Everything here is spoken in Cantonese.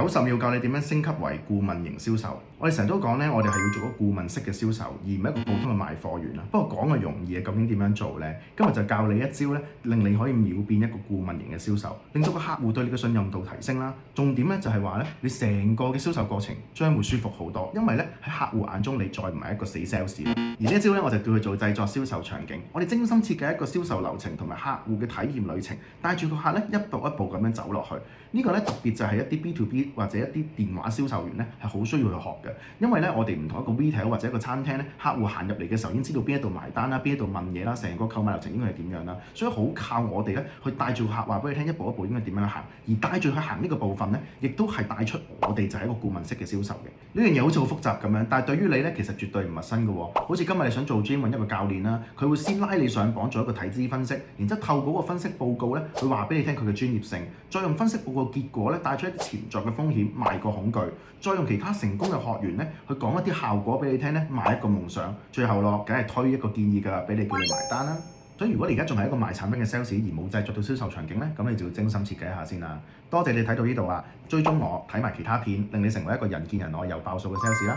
90秒教你點樣升級為顧問型銷售。我哋成日都講咧，我哋係要做個顧問式嘅銷售，而唔係一個普通嘅賣貨員啦。不過講嘅容易啊，究竟點樣做呢？今日就教你一招咧，令你可以秒變一個顧問型嘅銷售，令到個客戶對你嘅信任度提升啦。重點咧就係話咧，你成個嘅銷售過程將會舒服好多，因為咧喺客戶眼中你再唔係一個死 sales。而呢一招咧，我就叫佢做製作銷售場景。我哋精心設計一個銷售流程同埋客戶嘅體驗旅程，帶住個客咧一步一步咁樣走落去。呢個咧特別就係一啲 B2B 或者一啲電話銷售員咧係好需要去學嘅，因為咧我哋唔同一個 retail 或者一個餐廳咧，客戶行入嚟嘅時候已經知道邊一度埋單啦，邊一度問嘢啦，成個購買流程應該係點樣啦，所以好靠我哋咧去帶住個客話俾你聽，一步一步應該點樣行，而帶住佢行呢個部分咧，亦都係帶出我哋就係一個顧問式嘅銷售嘅。呢樣嘢好似好複雜咁樣，但係對於你咧其實絕對唔陌生嘅喎。好似今日你想做 gym 揾一個教練啦，佢會先拉你上磅做一個體脂分析，然之後透過個分析報告咧，佢話俾你聽佢嘅專業性，再用分析報告結果咧帶出一啲潛在嘅風險，賣個恐懼，再用其他成功嘅學員咧去講一啲效果俾你聽咧，賣一個夢想，最後咯，梗係推一個建議㗎，俾你叫你埋單啦。所以如果你而家仲係一個賣產品嘅 sales 而冇製作到銷售場景咧，咁你就要精心設計一下先啦。多謝你睇到呢度啊，追蹤我睇埋其他片，令你成為一個人見人愛又爆數嘅 sales 啦。